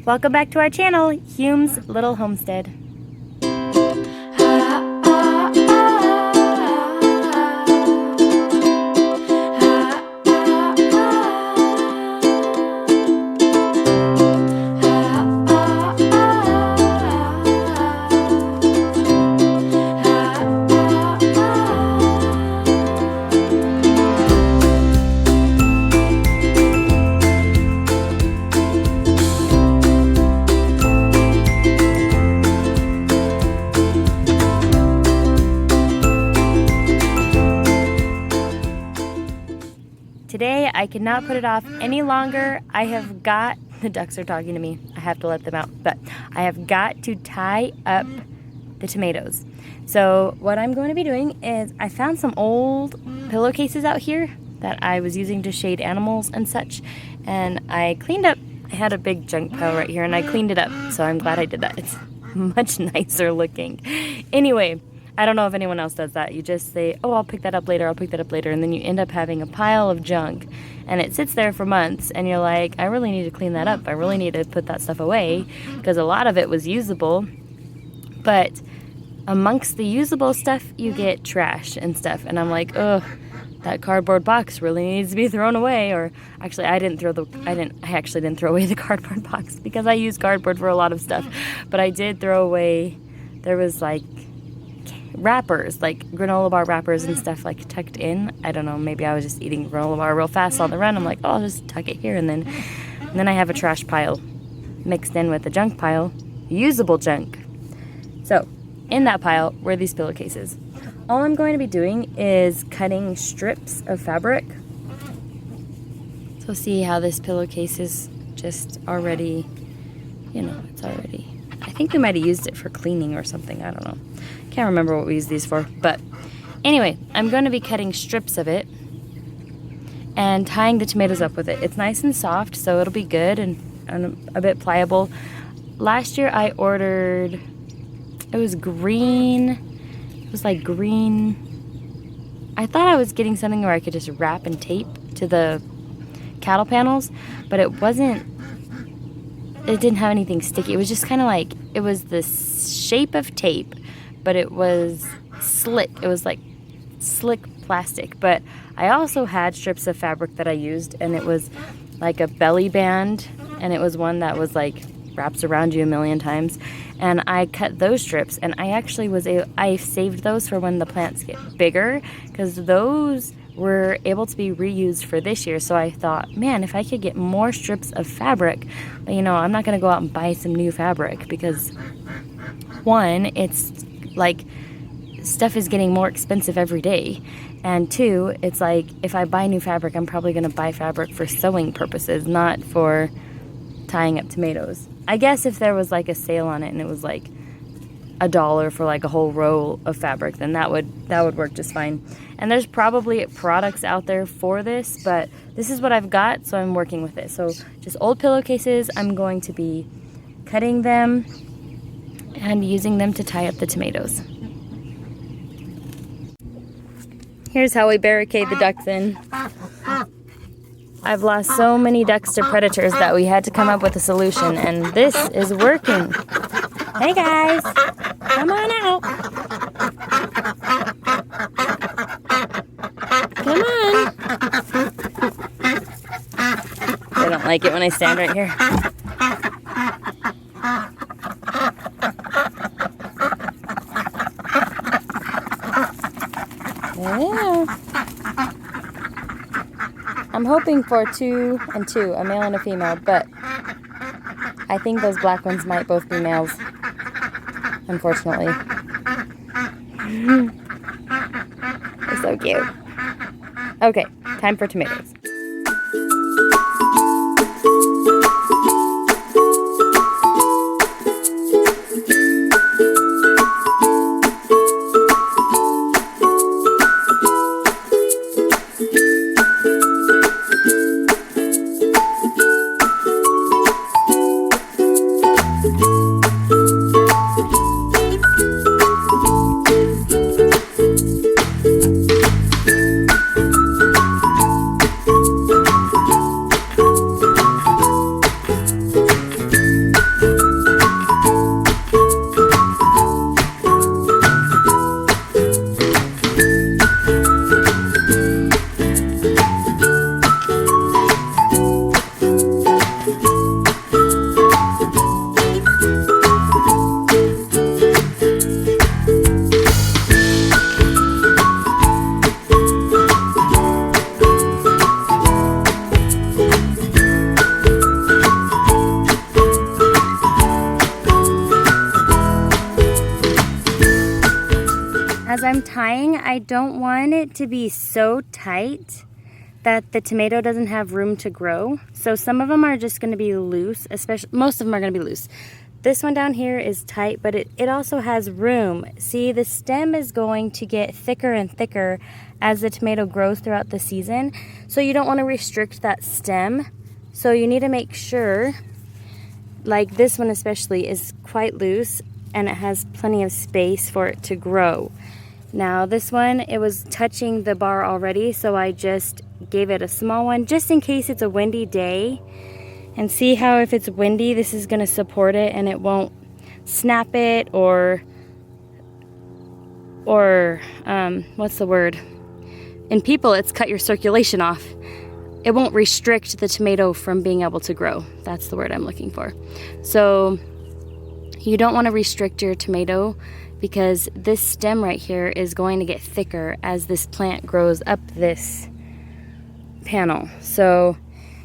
Welcome back to our channel, Hume's Little Homestead. Today, I cannot put it off any longer. The ducks are talking to me. I have to let them out, but I have got to tie up the tomatoes. So what I'm going to be doing is I found some old pillowcases out here that I was using to shade animals and such, and I cleaned up. I had a big junk pile right here, and I cleaned it up, so I'm glad I did that. It's much nicer looking. Anyway, I don't know if anyone else does that. You just say, oh, I'll pick that up later, and then you end up having a pile of junk, and it sits there for months, and you're like, I really need to clean that up. I really need to put that stuff away, because a lot of it was usable, but amongst the usable stuff, you get trash and stuff, and I'm like, ugh, that cardboard box really needs to be thrown away. Or actually, I actually didn't throw away the cardboard box, because I use cardboard for a lot of stuff, but I did throw away, there was like wrappers, like granola bar wrappers and stuff, like tucked in. I don't know, maybe I was just eating granola bar real fast on the run. I'm like, oh, I'll just tuck it here, and then I have a trash pile mixed in with the junk pile, usable junk. So in that pile were these pillowcases. All I'm going to be doing is cutting strips of fabric. So see how this pillowcase is just already, it's already, I think we might have used it for cleaning or something, I don't know. Can't remember what we used these for, but anyway, I'm going to be cutting strips of it and tying the tomatoes up with it. It's nice and soft, so it'll be good and a bit pliable. Last year I ordered, it was green, it was like green. I thought I was getting something where I could just wrap and tape to the cattle panels, but it didn't have anything sticky. It was just kind of like, it was the shape of tape, but it was slick. It was like slick plastic. But I also had strips of fabric that I used, and it was like a belly band, and it was one that was like wraps around you a million times. And I cut those strips, and I saved those for when the plants get bigger, because those were able to be reused for this year. So I thought, man, if I could get more strips of fabric, but I'm not going to go out and buy some new fabric, because one, it's like stuff is getting more expensive every day, and two, it's like if I buy new fabric, I'm probably going to buy fabric for sewing purposes, not for tying up tomatoes. I guess if there was like a sale on it and it was like $1 for like a whole roll of fabric, then that would work just fine. And there's probably products out there for this, but this is what I've got, so I'm working with it. So just old pillowcases, I'm going to be cutting them and using them to tie up the tomatoes. Here's how we barricade the ducks in. I've lost so many ducks to predators that we had to come up with a solution, and this is working. Hey guys, come on out. Come on. They don't like it when I stand right here. Yeah. I'm hoping for 2 and 2, a male and a female, but I think those black ones might both be males, unfortunately. They're so cute. Okay, time for tomatoes. I'm tying, I don't want it to be so tight that the tomato doesn't have room to grow. So some of them are just going to be loose, especially most of them are going to be loose. This one down here is tight, but it also has room. See, the stem is going to get thicker and thicker as the tomato grows throughout the season. So you don't want to restrict that stem. So you need to make sure, like this one especially, is quite loose and it has plenty of space for it to grow. Now this one, it was touching the bar already, so I just gave it a small one just in case it's a windy day. And see how if it's windy, this is going to support it and it won't snap it or what's the word? In people, it's cut your circulation off. It won't restrict the tomato from being able to grow. That's the word I'm looking for. So you don't want to restrict your tomato because this stem right here is going to get thicker as this plant grows up this panel. So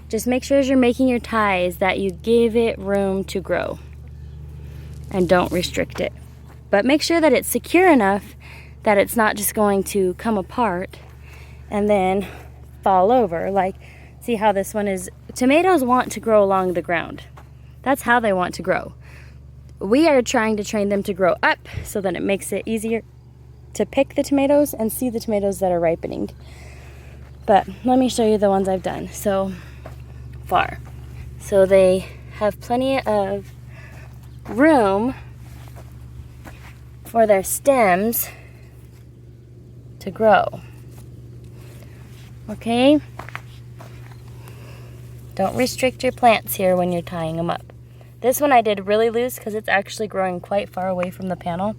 just make sure as you're making your ties that you give it room to grow and don't restrict it. But make sure that it's secure enough that it's not just going to come apart and then fall over. Like, see how this one is? Tomatoes want to grow along the ground. That's how they want to grow. We are trying to train them to grow up so that it makes it easier to pick the tomatoes and see the tomatoes that are ripening. But let me show you the ones I've done so far. So they have plenty of room for their stems to grow. Okay? Don't restrict your plants here when you're tying them up. This one I did really loose because it's actually growing quite far away from the panel.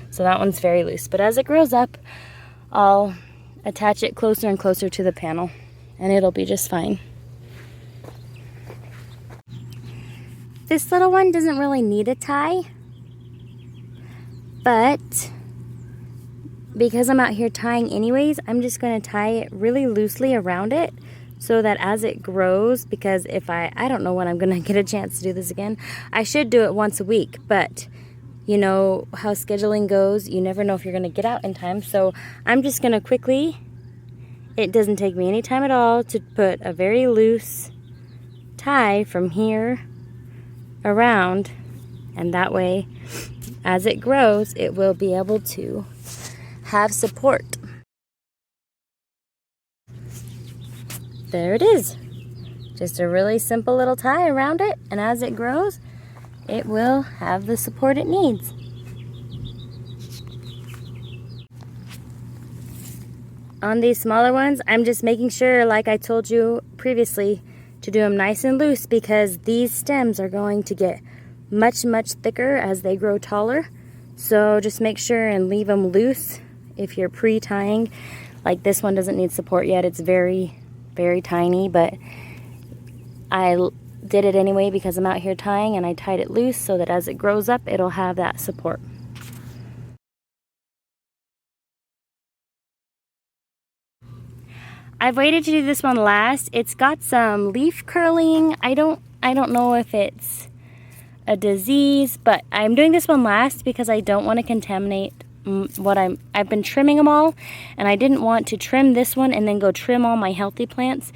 So that one's very loose. But as it grows up, I'll attach it closer and closer to the panel and it'll be just fine. This little one doesn't really need a tie, but because I'm out here tying anyways, I'm just going to tie it really loosely around it so that as it grows, because if I don't know when I'm going to get a chance to do this again. I should do it once a week, but you know how scheduling goes. You never know if you're going to get out in time. So I'm just going to quickly, it doesn't take me any time at all to put a very loose tie from here around, and that way as it grows it will be able to have support. There it is. Just a really simple little tie around it, and as it grows it will have the support it needs. On these smaller ones, I'm just making sure, like I told you previously, to do them nice and loose because these stems are going to get much thicker as they grow taller. So just make sure and leave them loose if you're pre-tying. Like this one doesn't need support yet. It's very tiny, but I did it anyway because I'm out here tying and I tied it loose so that as it grows up it'll have that support. I've waited to do this one last. It's got some leaf curling. I don't know if it's a disease, but I'm doing this one last because I don't want to contaminate what I've been trimming them all, and I didn't want to trim this one and then go trim all my healthy plants.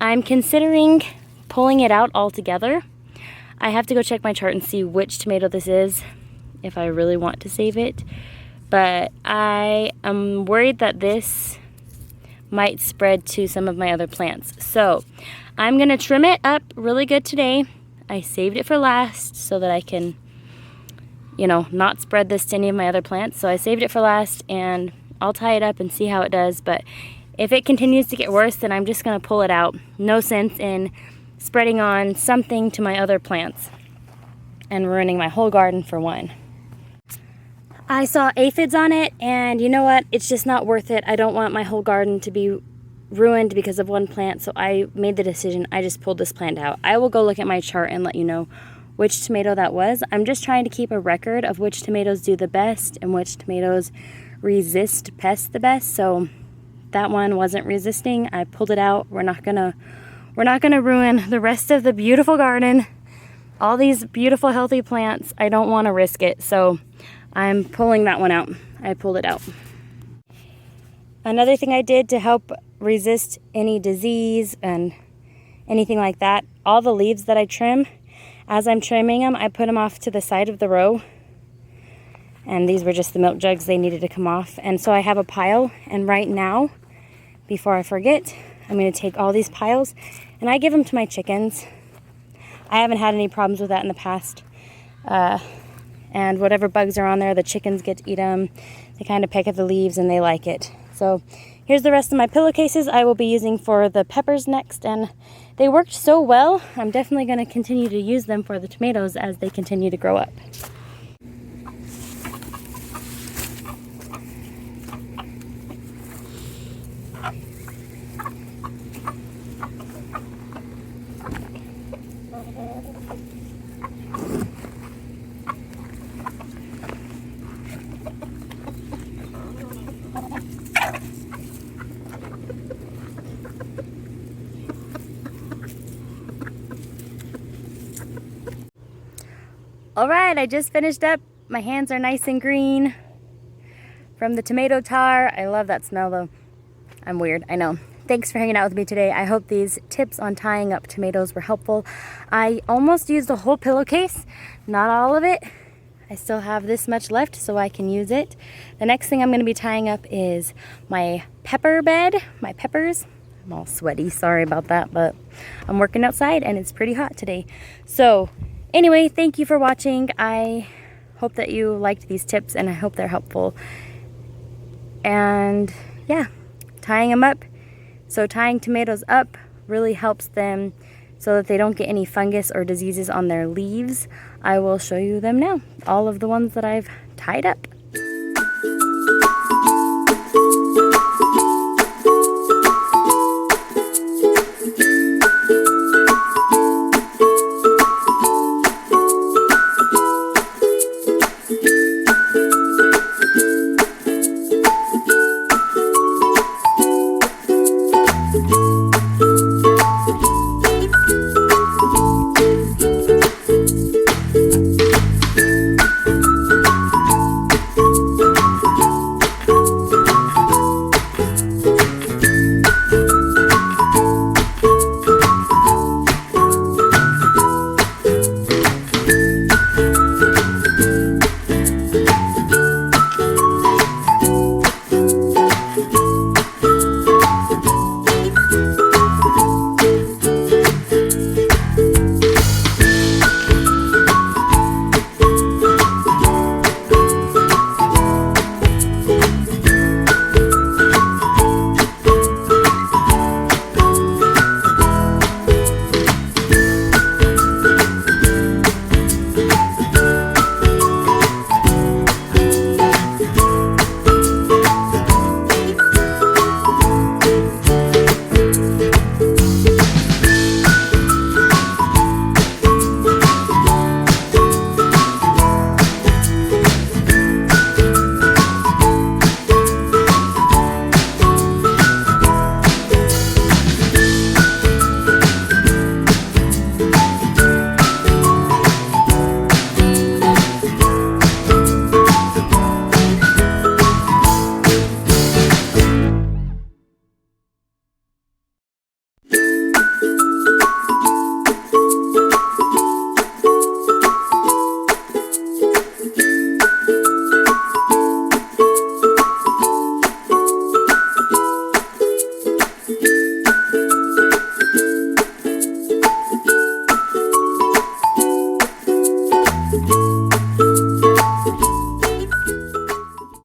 I'm considering pulling it out altogether. I have to go check my chart and see which tomato this is if I really want to save it, but I am worried that this might spread to some of my other plants. So I'm gonna trim it up really good today. I saved it for last so that I can, you know, not spread this to any of my other plants. So I saved it for last and I'll tie it up and see how it does. But if it continues to get worse, then I'm just gonna pull it out. No sense in spreading on something to my other plants and ruining my whole garden for one. I saw aphids on it, and you know what? It's just not worth it. I don't want my whole garden to be ruined because of one plant, so I made the decision. I just pulled this plant out. I will go look at my chart and let you know which tomato that was. I'm just trying to keep a record of which tomatoes do the best and which tomatoes resist pests the best. So that one wasn't resisting. I pulled it out. We're not gonna ruin the rest of the beautiful garden. All these beautiful healthy plants. I don't want to risk it, so I'm pulling that one out. I pulled it out. Another thing I did to help resist any disease and anything like that, all the leaves that I trim, as I'm trimming them, I put them off to the side of the row. And these were just the milk jugs, they needed to come off. And so I have a pile, and right now, before I forget, I'm going to take all these piles and I give them to my chickens. I haven't had any problems with that in the past. And whatever bugs are on there, the chickens get to eat them. They kind of peck at the leaves and they like it. So here's the rest of my pillowcases I will be using for the peppers next. And they worked so well, I'm definitely going to continue to use them for the tomatoes as they continue to grow up. All right, I just finished up. My hands are nice and green from the tomato tar. I love that smell though. I'm weird, I know. Thanks for hanging out with me today. I hope these tips on tying up tomatoes were helpful. I almost used a whole pillowcase, not all of it. I still have this much left so I can use it. The next thing I'm going to be tying up is my pepper bed, my peppers. I'm all sweaty, sorry about that, but I'm working outside and it's pretty hot today. So anyway, thank you for watching. I hope that you liked these tips and I hope they're helpful. And yeah, tying them up. So tying tomatoes up really helps them so that they don't get any fungus or diseases on their leaves. I will show you them now, all of the ones that I've tied up.